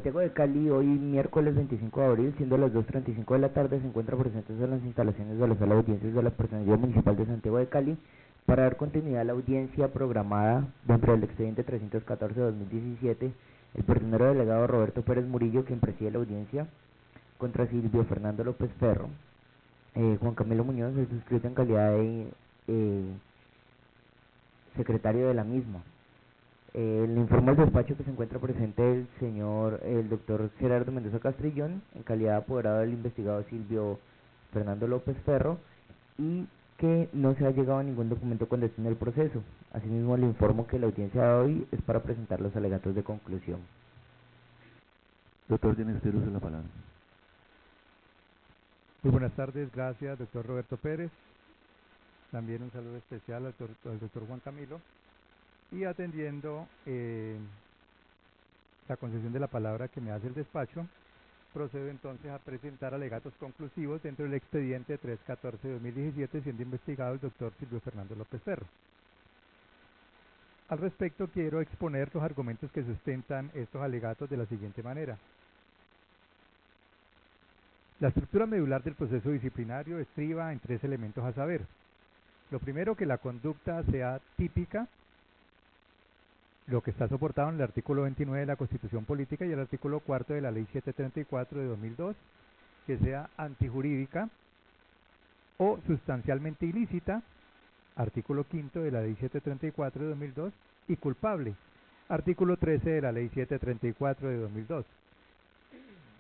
Santiago de Cali, hoy miércoles 25 de abril, siendo las 2:35 de la tarde, se encuentra presentes en las instalaciones de la Sala de Audiencias de la Personería Municipal de Santiago de Cali para dar continuidad a la audiencia programada dentro del expediente 314-2017, el personero delegado Roberto Pérez Murillo, quien preside la audiencia, contra Silvio Fernando López Ferro. Juan Camilo Muñoz es suscrito en calidad de secretario de la misma. Le informo al despacho que se encuentra presente el doctor Gerardo Mendoza Castrillón, en calidad de apoderado del investigado Silvio Fernando López Ferro, y que no se ha llegado a ningún documento con destino del proceso. Asimismo, le informo que la audiencia de hoy es para presentar los alegatos de conclusión. Doctor Dienester, usa la palabra. Muy buenas tardes, gracias, doctor Roberto Pérez. También un saludo especial al doctor Juan Camilo. Y atendiendo la concesión de la palabra que me hace el despacho, procedo entonces a presentar alegatos conclusivos dentro del expediente 314-2017, siendo investigado el doctor Silvio Fernando López Ferro. Al respecto, quiero exponer los argumentos que sustentan estos alegatos de la siguiente manera. La estructura medular del proceso disciplinario estriba en 3 elementos a saber. Lo primero, que la conducta sea típica, lo que está soportado en el artículo 29 de la Constitución Política y el artículo 4 de la Ley 734 de 2002, que sea antijurídica o sustancialmente ilícita, artículo 5 de la Ley 734 de 2002, y culpable, artículo 13 de la Ley 734 de 2002.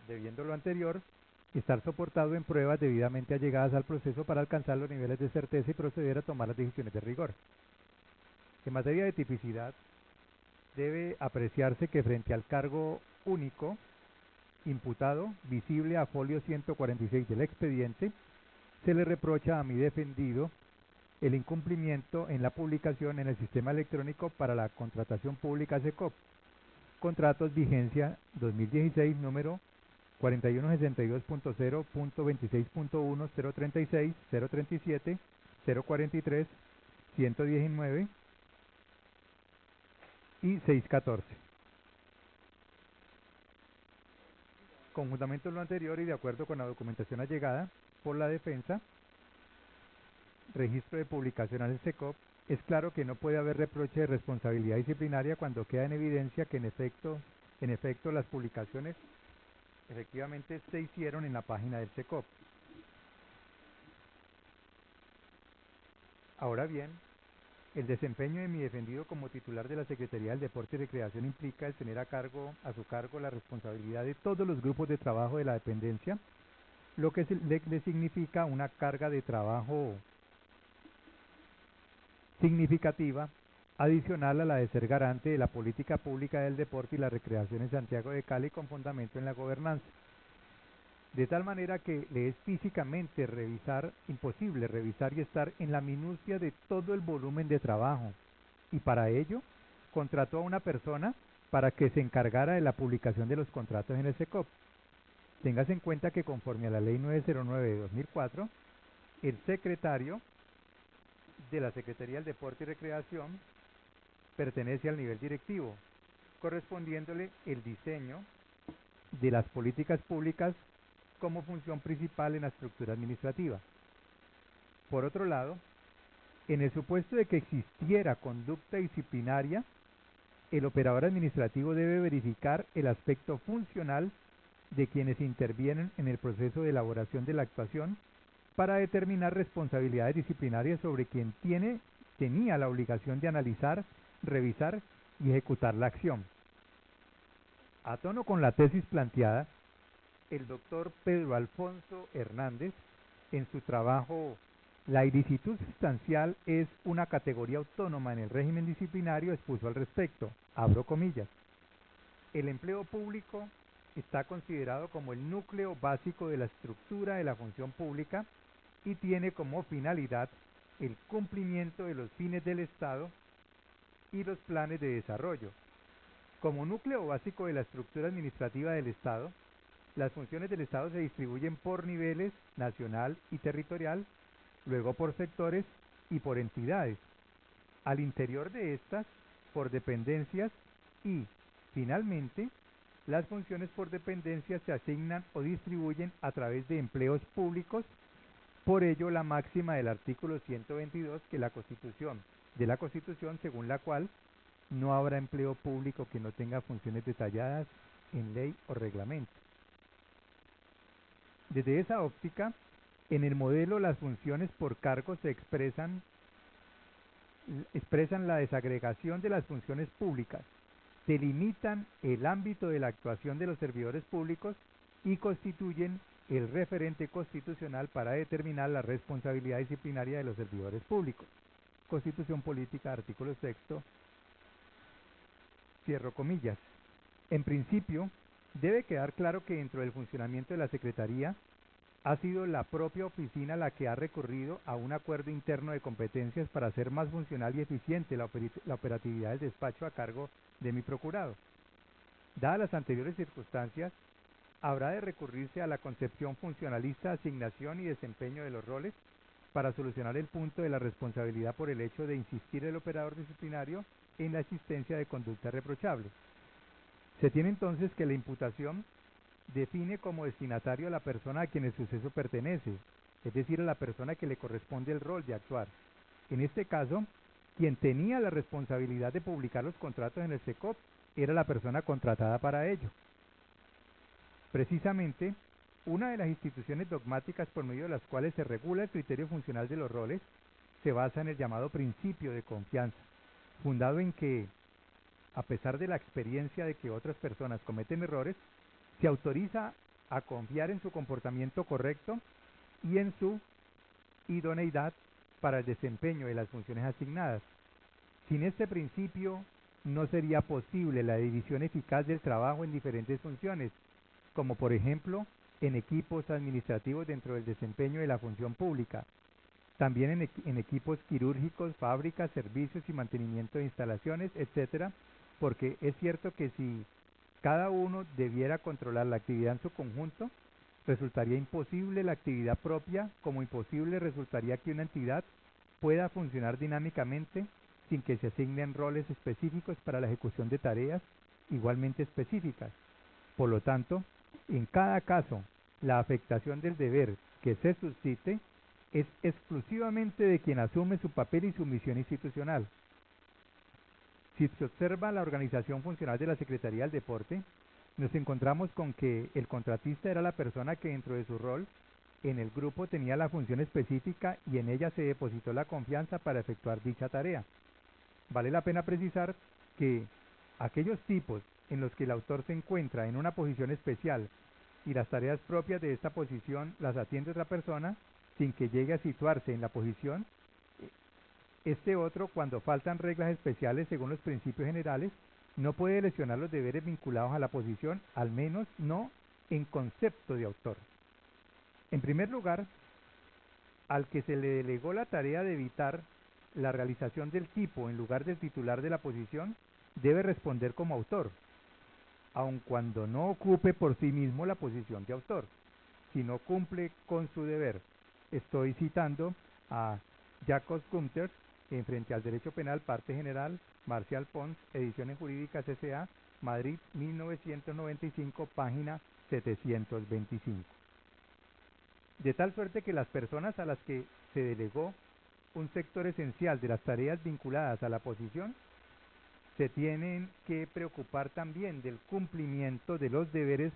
Debiendo lo anterior, estar soportado en pruebas debidamente allegadas al proceso para alcanzar los niveles de certeza y proceder a tomar las decisiones de rigor. En materia de tipicidad, debe apreciarse que frente al cargo único imputado, visible a folio 146 del expediente, se le reprocha a mi defendido el incumplimiento en la publicación en el sistema electrónico para la contratación pública SECOP, contratos vigencia 2016 número 4162.0.26.1, 036, 037, 043, 119 y 614. Conjuntamente con lo anterior y de acuerdo con la documentación allegada por la defensa, registro de publicación al SECOP, es claro que no puede haber reproche de responsabilidad disciplinaria cuando queda en evidencia que en efecto las publicaciones efectivamente se hicieron en la página del SECOP. Ahora bien, el desempeño de mi defendido como titular de la Secretaría del Deporte y Recreación implica el tener a su cargo la responsabilidad de todos los grupos de trabajo de la dependencia, lo que le significa una carga de trabajo significativa, adicional a la de ser garante de la política pública del deporte y la recreación en Santiago de Cali con fundamento en la gobernanza. De tal manera que le es físicamente imposible revisar y estar en la minucia de todo el volumen de trabajo, y para ello contrató a una persona para que se encargara de la publicación de los contratos en el SECOP. Téngase en cuenta que conforme a la Ley 909 de 2004, el secretario de la Secretaría del Deporte y Recreación pertenece al nivel directivo, correspondiéndole el diseño de las políticas públicas como función principal en la estructura administrativa. Por otro lado, en el supuesto de que existiera conducta disciplinaria, el operador administrativo debe verificar el aspecto funcional de quienes intervienen en el proceso de elaboración de la actuación para determinar responsabilidades disciplinarias sobre quien tenía la obligación de analizar, revisar y ejecutar la acción. A tono con la tesis planteada, el doctor Pedro Alfonso Hernández, en su trabajo La ilicitud sustancial es una categoría autónoma en el régimen disciplinario, expuso al respecto, abro comillas: el empleo público está considerado como el núcleo básico de la estructura de la función pública y tiene como finalidad el cumplimiento de los fines del Estado y los planes de desarrollo. Como núcleo básico de la estructura administrativa del Estado, las funciones del Estado se distribuyen por niveles, nacional y territorial, luego por sectores y por entidades. Al interior de estas, por dependencias y, finalmente, las funciones por dependencia se asignan o distribuyen a través de empleos públicos. Por ello, la máxima del artículo 122 de la Constitución, según la cual no habrá empleo público que no tenga funciones detalladas en ley o reglamento. Desde esa óptica, en el modelo las funciones por cargo se expresan la desagregación de las funciones públicas, delimitan el ámbito de la actuación de los servidores públicos y constituyen el referente constitucional para determinar la responsabilidad disciplinaria de los servidores públicos. Constitución Política, artículo 6º, cierro comillas. En principio, debe quedar claro que dentro del funcionamiento de la Secretaría ha sido la propia oficina la que ha recurrido a un acuerdo interno de competencias para hacer más funcional y eficiente la operatividad del despacho a cargo de mi procurado. Dadas las anteriores circunstancias, habrá de recurrirse a la concepción funcionalista de asignación y desempeño de los roles para solucionar el punto de la responsabilidad por el hecho de insistir el operador disciplinario en la existencia de conducta reprochable. Se tiene entonces que la imputación define como destinatario a la persona a quien el suceso pertenece, es decir, a la persona que le corresponde el rol de actuar. En este caso, quien tenía la responsabilidad de publicar los contratos en el SECOP era la persona contratada para ello. Precisamente, una de las instituciones dogmáticas por medio de las cuales se regula el criterio funcional de los roles se basa en el llamado principio de confianza, fundado en que, a pesar de la experiencia de que otras personas cometen errores, se autoriza a confiar en su comportamiento correcto y en su idoneidad para el desempeño de las funciones asignadas. Sin este principio, no sería posible la división eficaz del trabajo en diferentes funciones, como por ejemplo en equipos administrativos dentro del desempeño de la función pública, también en equipos quirúrgicos, fábricas, servicios y mantenimiento de instalaciones, etc., porque es cierto que si cada uno debiera controlar la actividad en su conjunto, resultaría imposible la actividad propia, como imposible resultaría que una entidad pueda funcionar dinámicamente sin que se asignen roles específicos para la ejecución de tareas igualmente específicas. Por lo tanto, en cada caso, la afectación del deber que se suscite es exclusivamente de quien asume su papel y su misión institucional. Si se observa la organización funcional de la Secretaría del Deporte, nos encontramos con que el contratista era la persona que dentro de su rol en el grupo tenía la función específica y en ella se depositó la confianza para efectuar dicha tarea. Vale la pena precisar que aquellos tipos en los que el autor se encuentra en una posición especial y las tareas propias de esta posición las atiende otra persona sin que llegue a situarse en la posición, este otro, cuando faltan reglas especiales según los principios generales, no puede lesionar los deberes vinculados a la posición, al menos no en concepto de autor. En primer lugar, al que se le delegó la tarea de evitar la realización del tipo en lugar del titular de la posición, debe responder como autor, aun cuando no ocupe por sí mismo la posición de autor, si no cumple con su deber. Estoy citando a Jacobs Gunther en Frente al Derecho Penal, parte general, Marcial Pons, Ediciones Jurídicas S.A., Madrid, 1995, página 725. De tal suerte que las personas a las que se delegó un sector esencial de las tareas vinculadas a la posición se tienen que preocupar también del cumplimiento de los deberes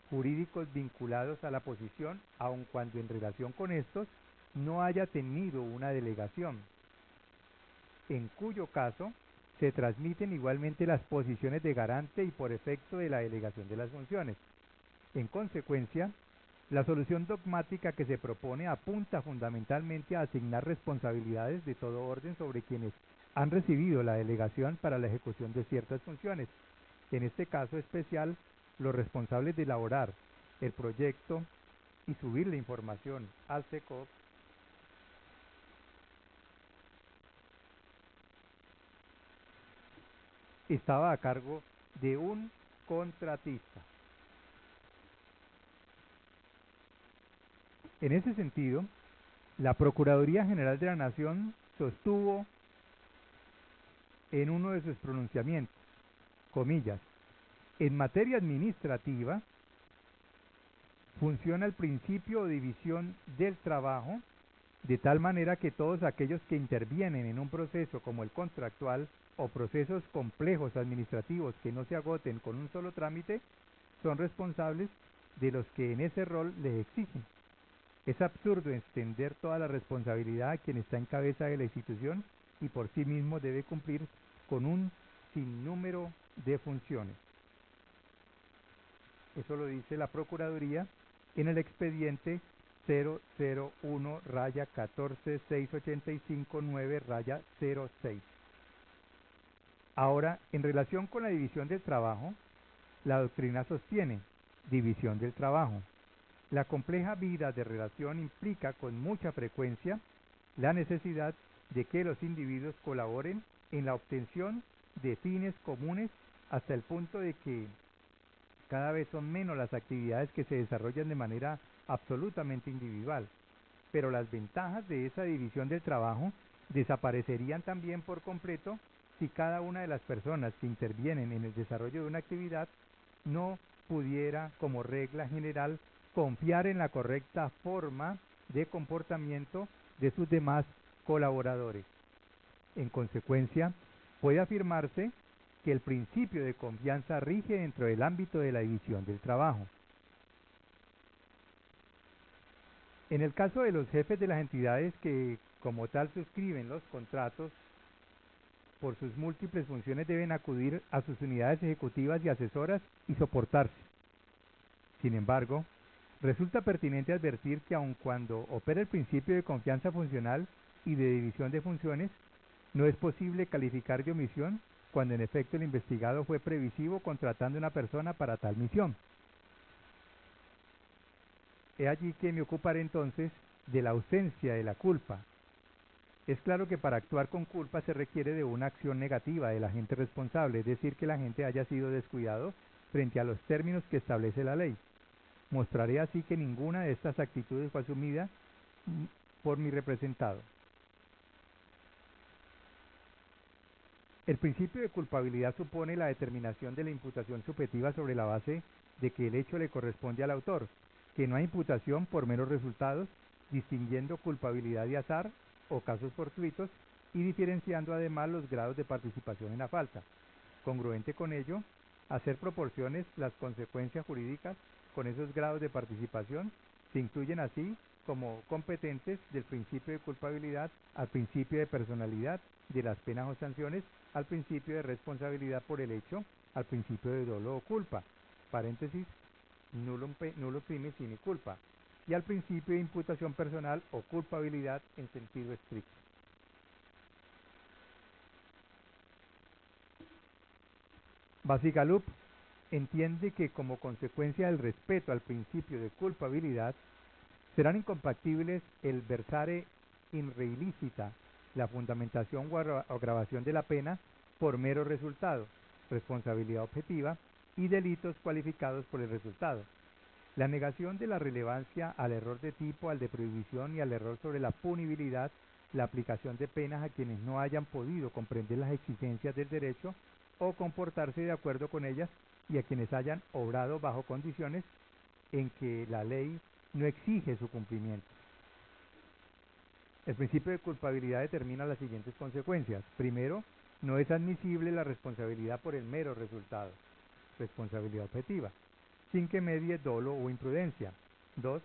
jurídicos vinculados a la posición, aun cuando en relación con estos no haya tenido una delegación, en cuyo caso se transmiten igualmente las posiciones de garante y por efecto de la delegación de las funciones. En consecuencia, la solución dogmática que se propone apunta fundamentalmente a asignar responsabilidades de todo orden sobre quienes han recibido la delegación para la ejecución de ciertas funciones. En este caso especial, los responsables de elaborar el proyecto y subir la información al SECOP estaba a cargo de un contratista. En ese sentido, la Procuraduría General de la Nación sostuvo en uno de sus pronunciamientos, comillas, En materia administrativa, funciona el principio o división del trabajo de tal manera que todos aquellos que intervienen en un proceso como el contractual o procesos complejos administrativos que no se agoten con un solo trámite son responsables de los que en ese rol les exigen. Es absurdo extender toda la responsabilidad a quien está en cabeza de la institución y por sí mismo debe cumplir con un sinnúmero de funciones. Eso lo dice la Procuraduría en el expediente 001-14685-9-06. Ahora, en relación con la división del trabajo, la doctrina sostiene división del trabajo. La compleja vida de relación implica con mucha frecuencia la necesidad de que los individuos colaboren en la obtención de fines comunes hasta el punto de que cada vez son menos las actividades que se desarrollan de manera absolutamente individual, pero las ventajas de esa división del trabajo desaparecerían también por completo si cada una de las personas que intervienen en el desarrollo de una actividad no pudiera, como regla general, confiar en la correcta forma de comportamiento de sus demás colaboradores. En consecuencia, puede afirmarse que el principio de confianza rige dentro del ámbito de la división del trabajo. En el caso de los jefes de las entidades que como tal suscriben los contratos, por sus múltiples funciones deben acudir a sus unidades ejecutivas y asesoras y soportarse. Sin embargo, resulta pertinente advertir que aun cuando opera el principio de confianza funcional y de división de funciones, no es posible calificar de omisión cuando en efecto el investigado fue previsivo contratando a una persona para tal misión. He allí que me ocuparé entonces de la ausencia de la culpa. Es claro que para actuar con culpa se requiere de una acción negativa del agente responsable, es decir, que el agente haya sido descuidado frente a los términos que establece la ley. Mostraré así que ninguna de estas actitudes fue asumida por mi representado. El principio de culpabilidad supone la determinación de la imputación subjetiva sobre la base de que el hecho le corresponde al autor, que no hay imputación por meros resultados, distinguiendo culpabilidad de azar o casos fortuitos y diferenciando además los grados de participación en la falta. Congruente con ello, hacer proporciones las consecuencias jurídicas con esos grados de participación se incluyen así como competentes del principio de culpabilidad al principio de personalidad de las penas o sanciones, al principio de responsabilidad por el hecho, al principio de dolo o culpa, paréntesis, nulo crimen sine culpa, y al principio de imputación personal o culpabilidad en sentido estricto. Bacigalup entiende que como consecuencia del respeto al principio de culpabilidad, serán incompatibles el versare in re illicita, la fundamentación o agravación de la pena por mero resultado, responsabilidad objetiva y delitos cualificados por el resultado. La negación de la relevancia al error de tipo, al de prohibición y al error sobre la punibilidad, la aplicación de penas a quienes no hayan podido comprender las exigencias del derecho o comportarse de acuerdo con ellas y a quienes hayan obrado bajo condiciones en que la ley no exige su cumplimiento. El principio de culpabilidad determina las siguientes consecuencias. Primero, no es admisible la responsabilidad por el mero resultado, responsabilidad objetiva, sin que medie dolo o imprudencia. 2.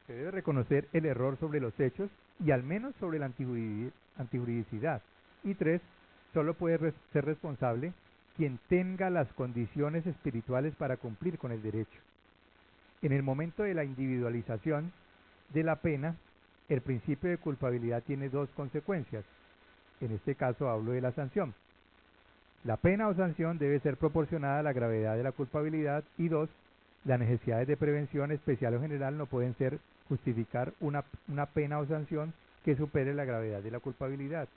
Se debe reconocer el error sobre los hechos y al menos sobre la antijuridicidad. Y 3. Solo puede ser responsable quien tenga las condiciones espirituales para cumplir con el derecho. En el momento de la individualización de la pena, el principio de culpabilidad tiene dos consecuencias. En este caso hablo de la sanción. La pena o sanción debe ser proporcionada a la gravedad de la culpabilidad y 2. Las necesidades de prevención especial o general no pueden justificar una pena o sanción que supere la gravedad de la culpabilidad.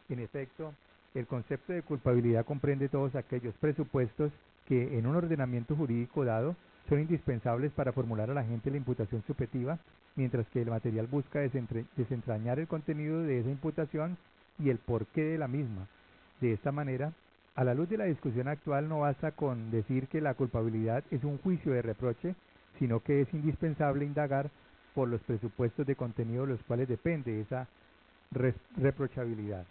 En efecto, el concepto de culpabilidad comprende todos aquellos presupuestos que en un ordenamiento jurídico dado son indispensables para formular a la gente la imputación subjetiva, mientras que el material busca desentrañar el contenido de esa imputación y el porqué de la misma, De esta manera, a la luz de la discusión actual no basta con decir que la culpabilidad es un juicio de reproche, sino que es indispensable indagar por los presupuestos de contenido de los cuales depende esa reprochabilidad.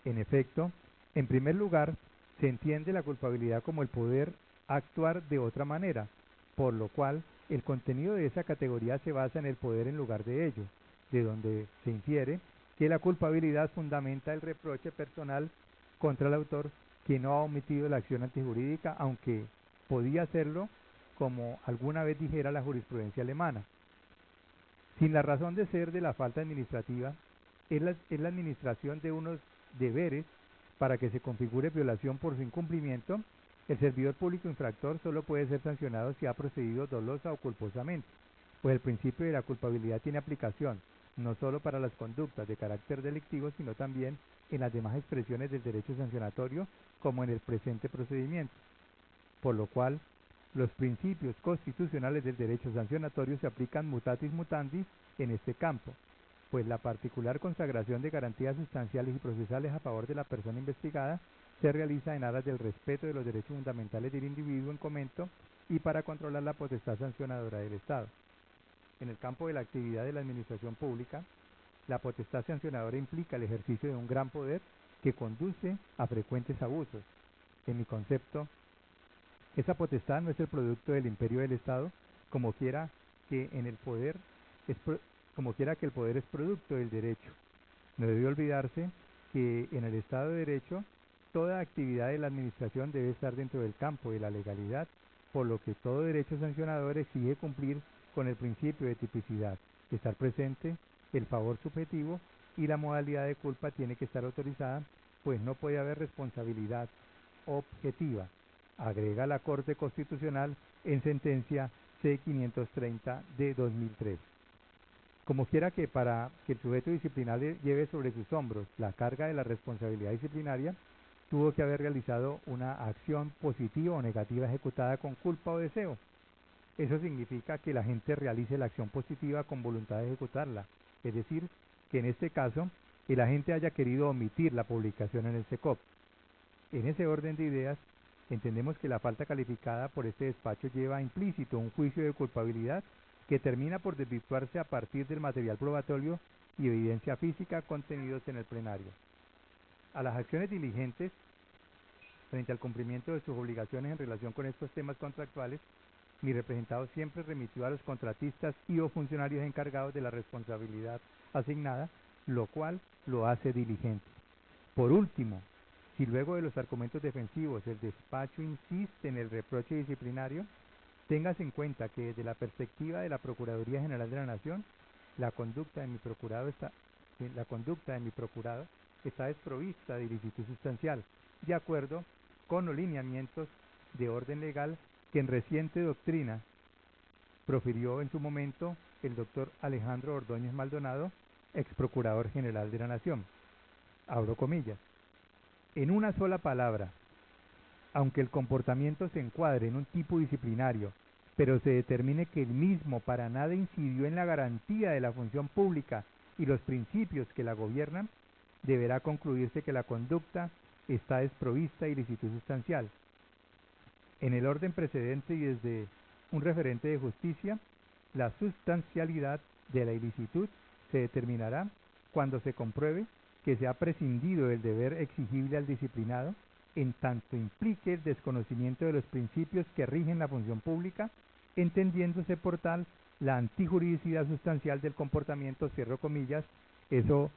En efecto, en primer lugar, se entiende la culpabilidad como el poder actuar de otra manera, por lo cual el contenido de esa categoría se basa en el poder en lugar de ello, de donde se infiere que la culpabilidad fundamenta el reproche personal contra el autor que no ha omitido la acción antijurídica, aunque podía hacerlo, como alguna vez dijera la jurisprudencia alemana. Sin la razón de ser de la falta administrativa, es la administración de unos deberes para que se configure violación por su incumplimiento. El servidor público infractor solo puede ser sancionado si ha procedido dolosa o culposamente, pues el principio de la culpabilidad tiene aplicación no solo para las conductas de carácter delictivo, sino también en las demás expresiones del derecho sancionatorio, como en el presente procedimiento, por lo cual los principios constitucionales del derecho sancionatorio se aplican mutatis mutandis en este campo, pues la particular consagración de garantías sustanciales y procesales a favor de la persona investigada se realiza en aras del respeto de los derechos fundamentales del individuo en comento y para controlar la potestad sancionadora del Estado. En el campo de la actividad de la administración pública, la potestad sancionadora implica el ejercicio de un gran poder que conduce a frecuentes abusos. En mi concepto, esa potestad no es el producto del imperio del Estado, como quiera que el poder es producto del derecho. No debe olvidarse que en el Estado de Derecho, toda actividad de la administración debe estar dentro del campo de la legalidad, por lo que todo derecho sancionador exige cumplir con el principio de tipicidad, estar presente el favor subjetivo y la modalidad de culpa tiene que estar autorizada, pues no puede haber responsabilidad objetiva, agrega la Corte Constitucional en sentencia C-530 de 2003. Como quiera que para que el sujeto disciplinario lleve sobre sus hombros la carga de la responsabilidad disciplinaria, tuvo que haber realizado una acción positiva o negativa ejecutada con culpa o deseo. Eso significa que la gente realice la acción positiva con voluntad de ejecutarla, es decir, que en este caso el agente haya querido omitir la publicación en el SECOP. En ese orden de ideas, entendemos que la falta calificada por este despacho lleva implícito un juicio de culpabilidad que termina por desvirtuarse a partir del material probatorio y evidencia física contenidos en el plenario. A las acciones diligentes frente al cumplimiento de sus obligaciones en relación con estos temas contractuales, mi representado siempre remitió a los contratistas y o funcionarios encargados de la responsabilidad asignada, lo cual lo hace diligente. Por último, si luego de los argumentos defensivos el despacho insiste en el reproche disciplinario, téngase en cuenta que desde la perspectiva de la Procuraduría General de la Nación, la conducta de mi procurado está desprovista de ilicitud sustancial, de acuerdo con los lineamientos de orden legal que en reciente doctrina profirió en su momento el doctor Alejandro Ordóñez Maldonado, ex Procurador General de la Nación. Abro comillas. En una sola palabra, aunque el comportamiento se encuadre en un tipo disciplinario, pero se determine que el mismo para nada incidió en la garantía de la función pública y los principios que la gobiernan, deberá concluirse que la conducta está desprovista de ilicitud sustancial. En el orden precedente y desde un referente de justicia, la sustancialidad de la ilicitud se determinará cuando se compruebe que se ha prescindido del deber exigible al disciplinado, en tanto implique el desconocimiento de los principios que rigen la función pública, entendiéndose por tal la antijuridicidad sustancial del comportamiento, cierro comillas. Eso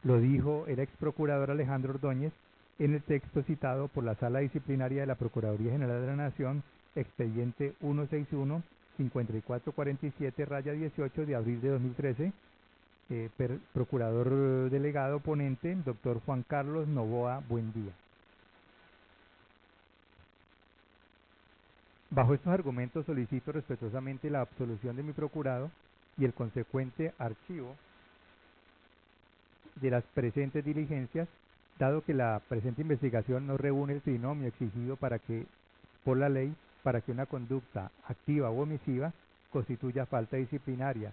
lo dijo el ex procurador Alejandro Ordóñez en el texto citado por la Sala Disciplinaria de la Procuraduría General de la Nación, expediente 161-5447-18 de abril de 2013, procurador delegado ponente, doctor Juan Carlos Novoa Buendía. Bajo estos argumentos solicito respetuosamente la absolución de mi procurado y el consecuente archivo de las presentes diligencias, dado que la presente investigación no reúne el trinomio exigido por la ley para que una conducta activa o omisiva constituya falta disciplinaria,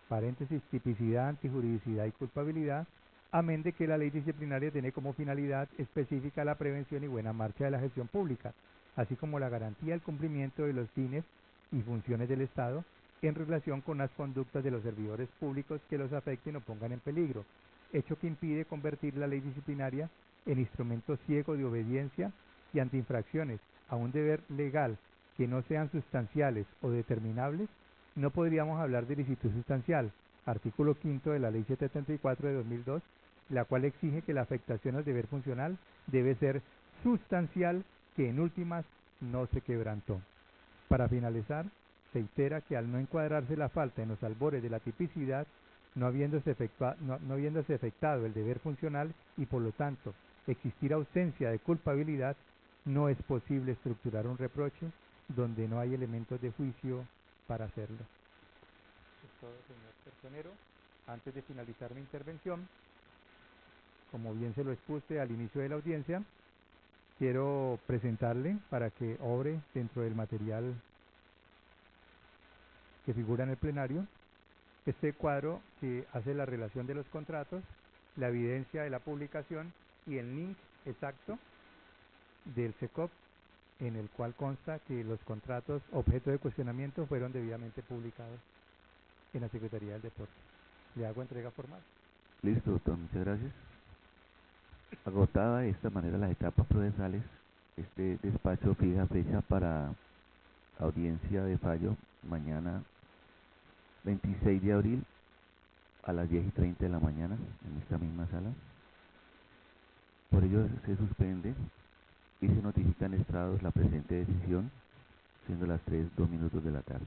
paréntesis, tipicidad, antijuridicidad y culpabilidad, amén de que la ley disciplinaria tiene como finalidad específica la prevención y buena marcha de la gestión pública, así como la garantía del cumplimiento de los fines y funciones del Estado en relación con las conductas de los servidores públicos que los afecten o pongan en peligro, hecho que impide convertir la ley disciplinaria en instrumento ciego de obediencia y ante infracciones a un deber legal que no sean sustanciales o determinables, no podríamos hablar de licitud sustancial, artículo 5 de la Ley 774 de 2002, la cual exige que la afectación al deber funcional debe ser sustancial, que en últimas no se quebrantó. Para finalizar, se itera que al no encuadrarse la falta en los albores de la tipicidad, no habiéndose efectuado el deber funcional y por lo tanto existir ausencia de culpabilidad, no es posible estructurar un reproche donde no hay elementos de juicio para hacerlo. Es todo, señor personero. Antes de finalizar mi intervención, como bien se lo expuse al inicio de la audiencia, quiero presentarle para que obre dentro del material que figura en el plenario este cuadro que hace la relación de los contratos, la evidencia de la publicación y el link exacto del SECOP en el cual consta que los contratos objeto de cuestionamiento fueron debidamente publicados en la Secretaría del Deporte. Le hago entrega formal. Listo, doctor, muchas gracias. Agotada de esta manera las etapas procesales, este despacho fija fecha para audiencia de fallo mañana 26 de abril a las 10:30 de la mañana en esta misma sala. Por ello se suspende y se notifica en estrados la presente decisión, siendo las 3:02 de la tarde.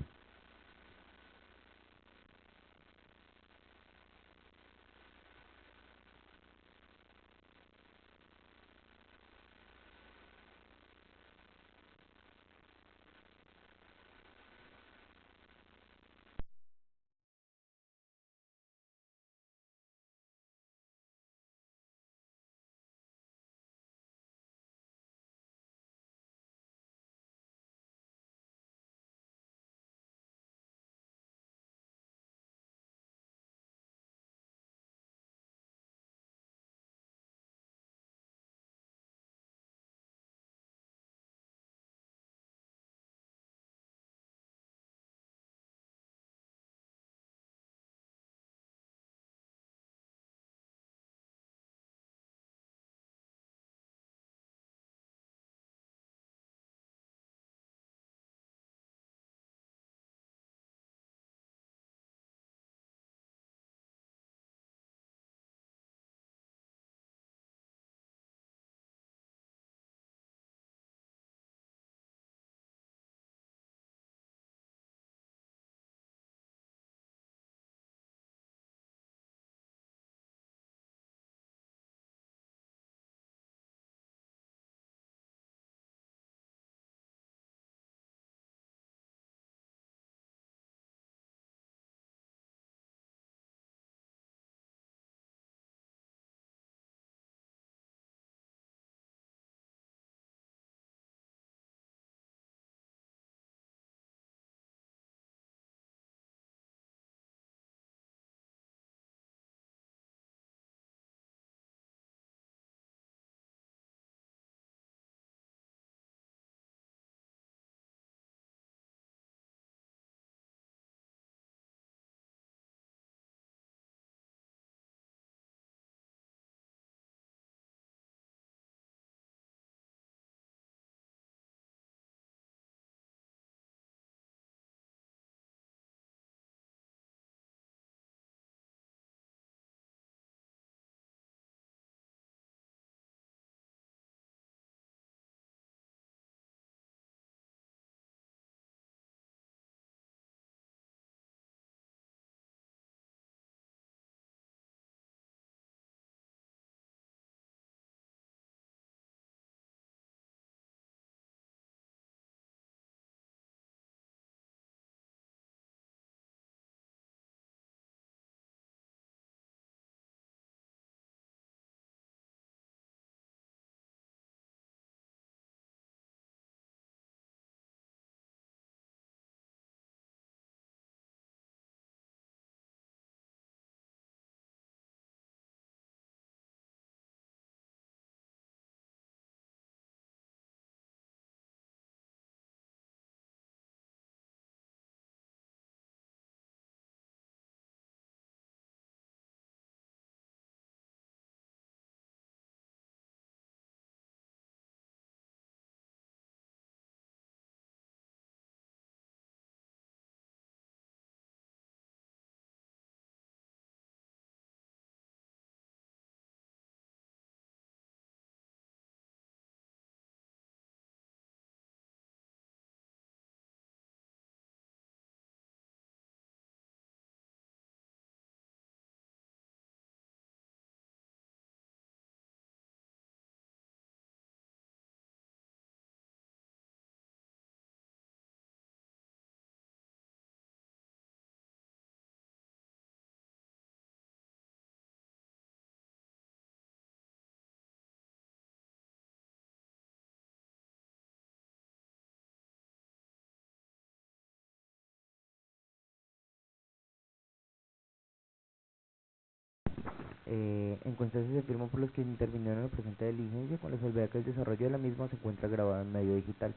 En constancia se firma por los que intervinieron en la presente diligencia con la salvedad que el desarrollo de la misma se encuentra grabado en medio digital.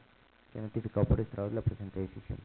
Se ha notificado por estrados la presente decisión.